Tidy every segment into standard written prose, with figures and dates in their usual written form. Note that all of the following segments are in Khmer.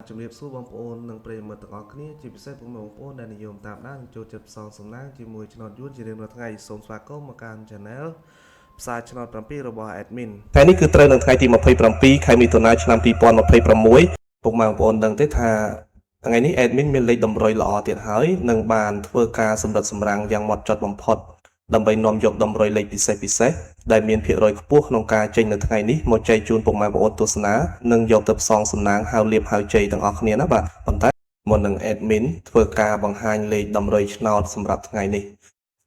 ជំរាបសួរបងប្អូននិងប្រិយមិត្តទាំងអស់គ្នាជាពិសេសបងប្អូនដែលនិយមតាមដានចូលចិត្តផ្សងសំណាងជាមួយឆ្នោតយួនជារៀងរាល់ថ្ងៃសូមស្វាគមន៍មកកាន់ Channel ផ្សាយឆ្នោត7របស់ Admin ថ្ងៃនេះគឺត្រូវនៅថ្ងៃទី27ខែមិថុនាឆ្នាំ2026ពុកម៉ែបងប្អូនដឹងទេថាថ្ងៃនេះ Admin មានលេខតម្រុយល្អទៀតហើយនឹងបានធ្វើការសម្រិតសម្រាំងយ៉ាងម៉ត់ចត់បំផុតដើម្បីនាំយកតម្រុយលេខពិសេសដែលមានភាគរយខ្ពស់ក្នុងការចេញនៅថ្ងៃនេះមកចែកជូនពុកម៉ែបងប្អូនទស្សនានិងយកទៅផ្សងសំណាងហៅលៀបហៅជ័យទាំងអស់គ្នាណាបាទប៉ុន្តែមុននឹង Admin ធ្វើការបង្ហាញលេខតម្រុយឆ្នោតសម្រាប់ថ្ងៃនេះ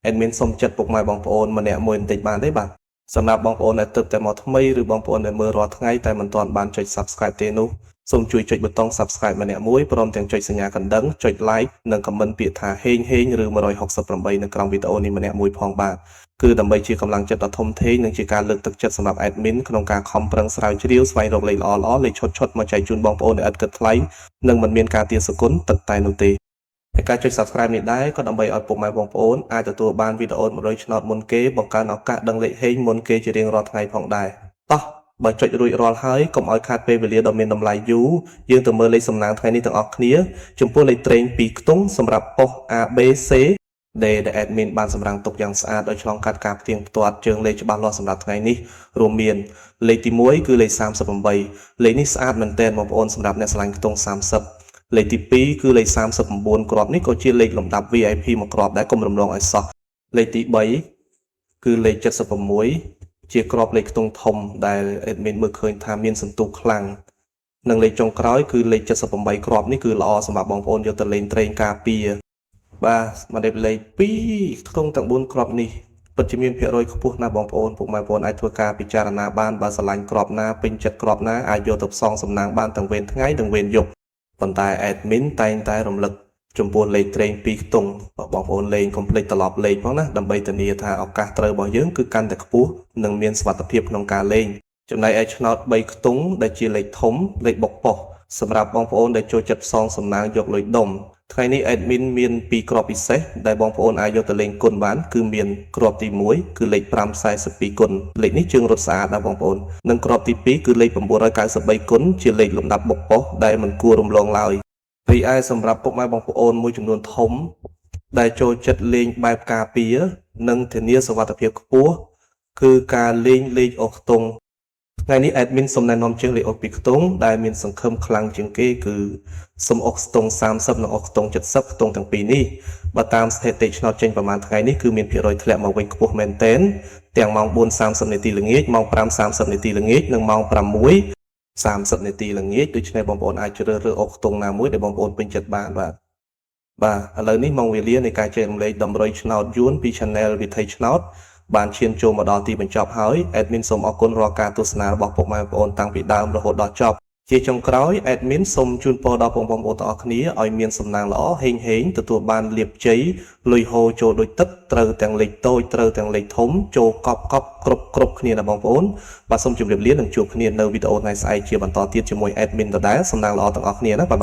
Admin សូមចាត់ពុកម៉ែបងប្អូនម្នាក់មួយបន្តិចបានទេបាទសម្រាប់បងប្អូនដែលទើបតែមកថ្មីឬបងប្អូនដែលមើលរាល់ថ្ងៃតែមិនទាន់បានចុច Subscribe ទេនោះសូមជួយចុចប៊ូតុង Subscribe ម្នាក់មួយព្រមទាំងចុចសញ្ញាកណ្ដឹងចុច Like និង Comment ពាក្យថាហេងឬ168នៅក្រោមវីដេអូនេះម្នាក់មួយផងបាទគឺដើម្បីជាកម្លាំងចិត្តដ៏ធំធេងនិងជាការលើកទឹកចិត្តសម្រាប់ Admin ក្នុងការខំប្រឹងស្រាវជ្រាវស្វែងរកលេខល្អៗលេខឈុតៗមកចែកជូនបងប្អូនដែលឥតគិតថ្លៃនិងមិនមានការទារសគុណទឹកតែនោះទេហើយការចុច Subscribe នេះដែរក៏ដើម្បីឲ្យពុកម៉ែបងប្អូនអាចទទួលបានវីដេអូ100ឆ្នោតមុនគេបង្កើនឱកាសដឹងលេខហេងមុនគេជារៀងរាល់ថ្ងៃផងដែរតោះបើចុចរួចរាល់ហើយកុំឲ្យខាតពេលវេលាដ៏មានតម្លៃយូរយើងទៅមើលលេខសំណាងថ្ងៃនេះទាំងអស់គ្នាចំពោះលេខត្រេង2ខ្ទង់សម្រាប់ប៉ុស ABC ដែល Admin បានសម្រាំងទុកយ៉ាងស្អាតដោយឆ្លងកាត់ការផ្ទៀងផ្ទាត់ជើងលេខច្បាស់លាស់សម្រាប់ថ្ងៃនេះរួមមានលេខទី1គឺលេខ38លេខនេះស្អាតមែនទែនបងប្អូនសម្រាប់អ្នកឆ្លាញ់ខ្ទង់30លេខទី2គឺលេខ39គ្រាប់នេះក៏ជាលេខលំដាប់ VIP មួយគ្រាប់ដែរកុំរំលងឲ្យសោះលេខទី3គឺលេខ76ជាគ្រាប់លេខខ្ទង់ធំដែល Admin មើលឃើញថាមានសន្ទុះខ្លាំងនិងលេខចុងក្រោយគឺលេខ78គ្រាប់នេះគឺល្អសម្រាប់បងប្អូនយកទៅលេងត្រេងការពារបាទមកដល់លេខ2ខ្ទង់ទាំង4គ្រាប់នេះពិតជាមានភាគរយខ្ពស់ណាស់បងប្អូនពុកម៉ែបងប្អូនអាចធ្វើការពិចារណាបានបើស្រឡាញ់គ្រាប់ណាពេញចិត្តគ្រាប់ណាអាចយកទៅផ្សងសំណាងបានទាំងវេនថ្ងៃនិងវេនយប់ប៉ុន្តែ Admin តែងតែរំលឹកចំពោះលេខត្រេង2ខ្ទង់បងប្អូនលេងកុំភ្លេចត្រឡប់លេខផងណាដើម្បីធានាថាឱកាសត្រូវរបស់យើងគឺកាន់តែខ្ពស់និងមានសុវត្ថិភាពក្នុងការលេងចំណែកឯឆ្នោត3ខ្ទង់ដែលជាលេខធំលេខបុកប៉ុសសម្រាប់បងប្អូនដែលចូលចិត្តផ្សងសំណាងយកលុយដុំថ្ងៃនេះ Admin មាន2គ្រាប់ពិសេសដែលបងប្អូនអាចយកទៅលេងគុណបានគឺមានគ្រាប់ទី1គឺលេខ542គុណលេខនេះជើងរត់ស្អាតណាស់បងប្អូននិងគ្រាប់ទី2គឺលេខ993គុណជាលេខលំដាប់បុកប៉ុសដែលមិនគួររំលងឡើយរីឯសម្រាប់ពុកម៉ែបងប្អូនមួយចំនួនធំដែលចូលចិត្តលេងបែបការពារនិងធានាសុវត្ថិភាពខ្ពស់គឺការលេងលេខអុកខ្ទង់ថ្ងៃនេះ Admin សូមណែនាំជើងលេខអុក2ខ្ទង់ដែលមានសង្ឃឹមខ្លាំងជាងគេគឺសូមអុកខ្ទង់30និងអុកខ្ទង់70ខ្ទង់ទាំងពីរនេះបើតាមស្ថិតិឆ្នោតចេញប្រហែលថ្ងៃនេះគឺមានភាគរយធ្លាក់មកវិញខ្ពស់មែនទែនទាំងម៉ោង 4:30 នាទីល្ងាចម៉ោង 5:30 នាទីល្ងាចនិងម៉ោង 6:30 នាទីល្ងាចដូច្នេះបងប្អូនអាចជ្រើសរើសអុកខ្ទង់ណាមួយដែលបងប្អូនពេញចិត្តបានបាទឥឡូវនេះម៉ោងវេលានៃការចែករំលែកតម្រុយឆ្នោតយួនពី Channel វិថីឆ្នោតបានឈានចូលមកដល់ទីបញ្ចប់ហើយ Admin សូមអរគុណរាល់ការទស្សនារបស់ពុកម៉ែបងប្អូនតាំងពីដើមរហូតដល់ចប់ជាចុងក្រោយ Admin សូមជូនពរដល់បងប្អូនទាំងអស់គ្នាឲ្យមានសំណាងល្អហេងទទួលបានលាភជ័យលុយហូរចូលដូចទឹកត្រូវទាំងលេខតូចត្រូវទាំងលេខធំចូលកប់គ្រប់គ្នាណាបងប្អូនបាទសូមជម្រាបលានិងជួបគ្នានៅវីដេអូថ្ងៃស្អែកជាបន្តទៀតជាមួយ Admin ដដែលសំណាងល្អទាំងអស់គ្នាណាបាទ